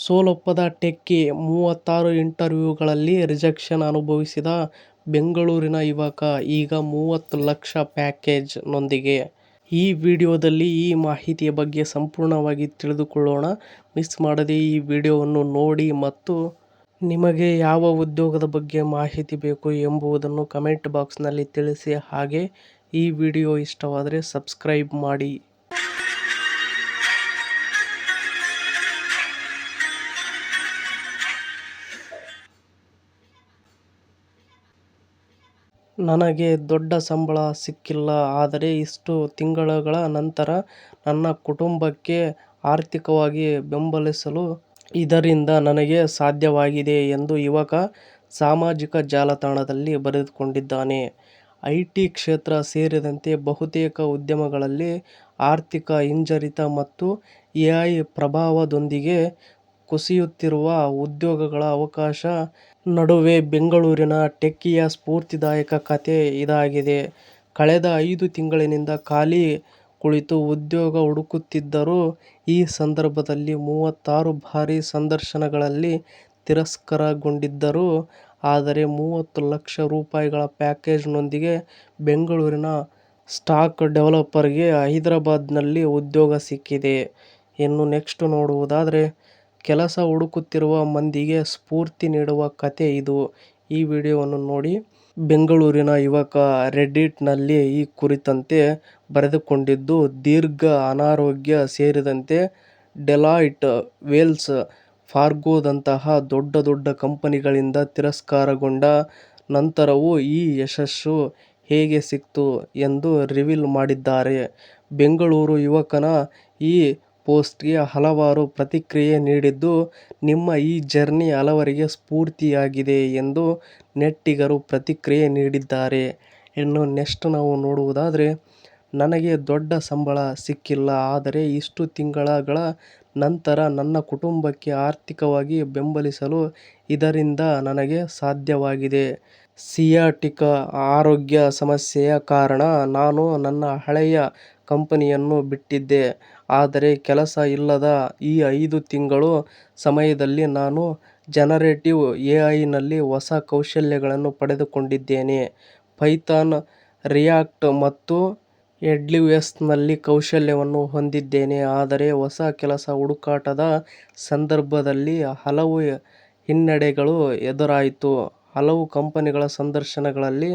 ಸೋಲೊಪ್ಪದ techie 36 ಇಂಟರ್ವ್ಯೂಗಳಲ್ಲಿ rejection ಅನುಭವಿಸಿದ ಬೆಂಗಳೂರಿನ ಯುವಕ ಈಗ 30 ಲಕ್ಷ ಪ್ಯಾಕೇಜ್ ನೊಂದಿಗೆ. ಈ ವಿಡಿಯೋದಲ್ಲಿ ಈ ಮಾಹಿತಿಯ ಬಗ್ಗೆ ಸಂಪೂರ್ಣವಾಗಿ ತಿಳಿದುಕೊಳ್ಳೋಣ. ಮಿಸ್ ಮಾಡದೆ ಈ ವಿಡಿಯೋವನ್ನು ನೋಡಿ ಮತ್ತು ನಿಮಗೆ ಯಾವ ಉದ್ಯೋಗದ ಬಗ್ಗೆ ಮಾಹಿತಿ ಬೇಕು ಎಂಬುದನ್ನು ಕಮೆಂಟ್ ಬಾಕ್ಸ್ನಲ್ಲಿ ತಿಳಿಸಿ. ಹಾಗೆ ಈ ವಿಡಿಯೋ ಇಷ್ಟವಾದರೆ ಸಬ್ಸ್ಕ್ರೈಬ್ ಮಾಡಿ. ನನಗೆ ದೊಡ್ಡ ಸಂಬಳ ಸಿಕ್ಕಿಲ್ಲ, ಆದರೆ ಇಷ್ಟು ತಿಂಗಳುಗಳ ನಂತರ ನನ್ನ ಕುಟುಂಬಕ್ಕೆ ಆರ್ಥಿಕವಾಗಿ ಬೆಂಬಲಿಸಲು ಇದರಿಂದ ನನಗೆ ಸಾಧ್ಯವಾಗಿದೆ ಎಂದು ಯುವಕ ಸಾಮಾಜಿಕ ಜಾಲತಾಣದಲ್ಲಿ ಬರೆದುಕೊಂಡಿದ್ದಾನೆ. ಐಟಿ ಕ್ಷೇತ್ರ ಸೇರಿದಂತೆ ಬಹುತೇಕ ಉದ್ಯಮಗಳಲ್ಲಿ ಆರ್ಥಿಕ ಹಿಂಜರಿತ ಮತ್ತು ಎಐ ಪ್ರಭಾವದೊಂದಿಗೆ ಕುಸಿಯುತ್ತಿರುವ ಉದ್ಯೋಗಗಳ ಅವಕಾಶ ನಡುವೆ ಬೆಂಗಳೂರಿನ ಟೆಕ್ಕಿಯ ಸ್ಫೂರ್ತಿದಾಯಕ ಕಥೆ ಇದಾಗಿದೆ. ಕಳೆದ 5 ತಿಂಗಳಿನಿಂದ ಖಾಲಿ ಕುಳಿತು ಉದ್ಯೋಗ ಹುಡುಕುತ್ತಿದ್ದರೂ ಈ ಸಂದರ್ಭದಲ್ಲಿ 36 ಬಾರಿ ಸಂದರ್ಶನಗಳಲ್ಲಿ ತಿರಸ್ಕಾರಗೊಂಡಿದ್ದರು. ಆದರೆ 30 ಲಕ್ಷ ರೂಪಾಯಿಗಳ ಪ್ಯಾಕೇಜ್ನೊಂದಿಗೆ ಬೆಂಗಳೂರಿನ ಸ್ಟಾಕ್ ಡೆವಲಪರ್ಗೆ ಹೈದರಾಬಾದ್ನಲ್ಲಿ ಉದ್ಯೋಗ ಸಿಕ್ಕಿದೆ. ಇನ್ನು ನೆಕ್ಸ್ಟ್ ನೋಡುವುದಾದರೆ, ಕೆಲಸ ಹುಡುಕುತ್ತಿರುವ ಮಂದಿಗೆ ಸ್ಫೂರ್ತಿ ನೀಡುವ ಕಥೆ ಇದು. ಈ ವಿಡಿಯೋವನ್ನು ನೋಡಿ. ಬೆಂಗಳೂರಿನ ಯುವಕ ರೆಡ್ಡಿಟ್ನಲ್ಲಿ ಈ ಕುರಿತಂತೆ ಬರೆದುಕೊಂಡಿದ್ದು, ದೀರ್ಘ ಅನಾರೋಗ್ಯ ಸೇರಿದಂತೆ ಡೆಲಾಯ್ಟ್, ವೆಲ್ಸ್ ಫಾರ್ಗೋದಂತಹ ದೊಡ್ಡ ಕಂಪನಿಗಳಿಂದ ತಿರಸ್ಕಾರಗೊಂಡ ನಂತರವೂ ಈ ಯಶಸ್ಸು ಹೇಗೆ ಸಿಕ್ತು ಎಂದು ರಿವೀಲ್ ಮಾಡಿದ್ದಾರೆ. ಬೆಂಗಳೂರು ಯುವಕನ ಈ ಪೋಸ್ಟ್ಗೆ ಹಲವರು ಪ್ರತಿಕ್ರಿಯೆ ನೀಡಿದ್ದು, ನಿಮ್ಮ ಈ ಜರ್ನಿ ಹಲವರಿಗೆ ಸ್ಫೂರ್ತಿಯಾಗಿದೆ ಎಂದು ನೆಟ್ಟಿಗರು ಪ್ರತಿಕ್ರಿಯೆ ನೀಡಿದ್ದಾರೆ. ಇನ್ನು ನೆಕ್ಸ್ಟ್ ನಾವು ನೋಡುವುದಾದರೆ, ನನಗೆ ದೊಡ್ಡ ಸಂಬಳ ಸಿಕ್ಕಿಲ್ಲ, ಆದರೆ ಇಷ್ಟು ತಿಂಗಳುಗಳ ನಂತರ ನನ್ನ ಕುಟುಂಬಕ್ಕೆ ಆರ್ಥಿಕವಾಗಿ ಬೆಂಬಲಿಸಲು ಇದರಿಂದ ನನಗೆ ಸಾಧ್ಯವಾಗಿದೆ. ಸಿಯಾಟಿಕ್ ಆರೋಗ್ಯ ಸಮಸ್ಯೆಯ ಕಾರಣ ನಾನು ನನ್ನ ಹಳೆಯ ಕಂಪನಿಯನ್ನು ಬಿಟ್ಟಿದ್ದೆ. ಆದರೆ ಕೆಲಸ ಇಲ್ಲದ ಈ 5 ತಿಂಗಳು ಸಮಯದಲ್ಲಿ ನಾನು ಜನರೇಟಿವ್ ಎಐನಲ್ಲಿ ಹೊಸ ಕೌಶಲ್ಯಗಳನ್ನು ಪಡೆದುಕೊಂಡಿದ್ದೇನೆ. ಪೈಥಾನ್, ರಿಯಾಕ್ಟ್ ಮತ್ತು ಎಡಬ್ಲ್ಯೂಎಸ್ನಲ್ಲಿ ಕೌಶಲ್ಯವನ್ನು ಹೊಂದಿದ್ದೇನೆ. ಆದರೆ ಹೊಸ ಕೆಲಸ ಹುಡುಕಾಟದ ಸಂದರ್ಭದಲ್ಲಿ ಹಲವು ಹಿನ್ನಡೆಗಳು ಎದುರಾಯಿತು. ಹಲವು ಕಂಪನಿಗಳ ಸಂದರ್ಶನಗಳಲ್ಲಿ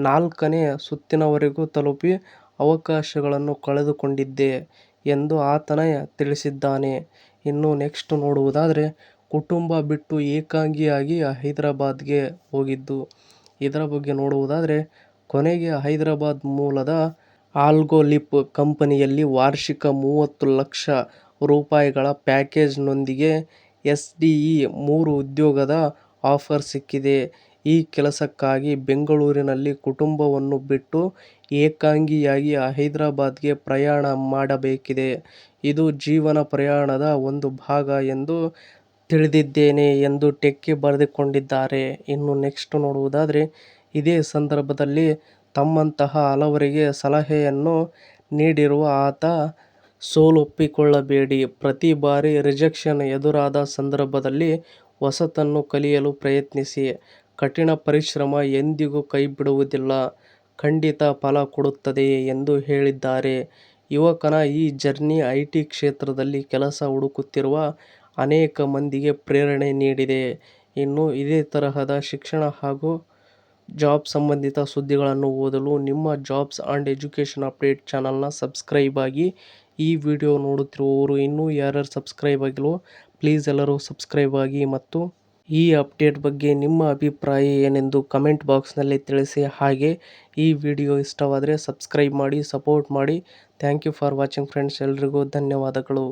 4ನೇ ಸುತ್ತಿನವರೆಗೂ ತಲುಪಿ ಅವಕಾಶಗಳನ್ನು ಕಳೆದುಕೊಂಡಿದ್ದೆ ಎಂದು ಆತ ತಿಳಿಸಿದ್ದಾನೆ. ಇನ್ನು ನೆಕ್ಸ್ಟ್ ನೋಡುವುದಾದರೆ, ಕುಟುಂಬ ಬಿಟ್ಟು ಏಕಾಂಗಿಯಾಗಿ ಹೈದರಾಬಾದ್ಗೆ ಹೋಗಿದ್ದು. ಇದರ ಬಗ್ಗೆ ನೋಡುವುದಾದರೆ, ಕೊನೆಗೆ ಹೈದರಾಬಾದ್ ಮೂಲದ ಆಲ್ಗೋಲಿಪ್ ಕಂಪನಿಯಲ್ಲಿ ವಾರ್ಷಿಕ 30 ಲಕ್ಷ ರೂಪಾಯಿಗಳ ಪ್ಯಾಕೇಜ್ನೊಂದಿಗೆ ಎಸ್ಡಿಇ 3 ಉದ್ಯೋಗದ ಆಫರ್ ಸಿಕ್ಕಿದೆ. ಈ ಕೆಲಸಕ್ಕಾಗಿ ಬೆಂಗಳೂರಿನಲ್ಲಿ ಕುಟುಂಬವನ್ನು ಬಿಟ್ಟು ಏಕಾಂಗಿಯಾಗಿ ಹೈದರಾಬಾದ್ಗೆ ಪ್ರಯಾಣ ಮಾಡಬೇಕಿದೆ. ಇದು ಜೀವನ ಪ್ರಯಾಣದ ಒಂದು ಭಾಗ ಎಂದು ತಿಳಿದಿದ್ದೇನೆ ಎಂದು ಟೆಕ್ಕಿ ಬರೆದುಕೊಂಡಿದ್ದಾರೆ. ಇನ್ನು ನೆಕ್ಸ್ಟ್ ನೋಡುವುದಾದರೆ, ಇದೇ ಸಂದರ್ಭದಲ್ಲಿ ತಮ್ಮಂತಹ ಹಲವರಿಗೆ ಸಲಹೆಯನ್ನು ನೀಡಿರುವ ಆತ, ಸೋಲೊಪ್ಪಿಕೊಳ್ಳಬೇಡಿ. ಪ್ರತಿ ಬಾರಿ ರಿಜೆಕ್ಷನ್ ಎದುರಾದ ಸಂದರ್ಭದಲ್ಲಿ ಹೊಸತನ್ನು ಕಲಿಯಲು ಪ್ರಯತ್ನಿಸಿ. ಕಠಿಣ ಪರಿಶ್ರಮ ಎಂದಿಗೂ ಕೈಬಿಡುವುದಿಲ್ಲ, ಖಂಡಿತ ಫಲ ಕೊಡುತ್ತದೆ ಎಂದು ಹೇಳಿದ್ದಾರೆ. ಯುವಕನ ಈ ಜರ್ನಿ ಐಟಿ ಕ್ಷೇತ್ರದಲ್ಲಿ ಕೆಲಸ ಹುಡುಕುತ್ತಿರುವ ಅನೇಕ ಮಂದಿಗೆ ಪ್ರೇರಣೆ ನೀಡಿದೆ. ಇನ್ನು ಇದೇ ತರಹದ ಶಿಕ್ಷಣ ಹಾಗೂ ಜಾಬ್ ಸಂಬಂಧಿತ ಸುದ್ದಿಗಳನ್ನು ಓದಲು ನಿಮ್ಮ ಜಾಬ್ಸ್ ಅಂಡ್ ಎಜುಕೇಷನ್ ಅಪ್ಡೇಟ್ ಚಾನಲ್ನ ಸಬ್ಸ್ಕ್ರೈಬ್ ಆಗಿ. ಈ ವಿಡಿಯೋ ನೋಡುತ್ತಿರುವವರು ಇನ್ನೂ ಯಾರ್ಯಾರು ಸಬ್ಸ್ಕ್ರೈಬ್ ಆಗಿಲ್ವೋ ಪ್ಲೀಸ್ ಎಲ್ಲರೂ ಸಬ್ಸ್ಕ್ರೈಬ್ ಆಗಿ ಮತ್ತು ಈ ಅಪ್ಡೇಟ್ ಬಗ್ಗೆ ನಿಮ್ಮ ಅಭಿಪ್ರಾಯ ಏನೆಂದು ಕಮೆಂಟ್ ಬಾಕ್ಸ್ನಲ್ಲಿ ತಿಳಿಸಿ. ಹಾಗೆ ಈ ವಿಡಿಯೋ ಇಷ್ಟವಾದರೆ ಸಬ್ಸ್ಕ್ರೈಬ್ ಮಾಡಿ, ಸಪೋರ್ಟ್ ಮಾಡಿ. Thank you for watching friends. ಎಲ್ರಿಗೂ ಧನ್ಯವಾದಗಳು.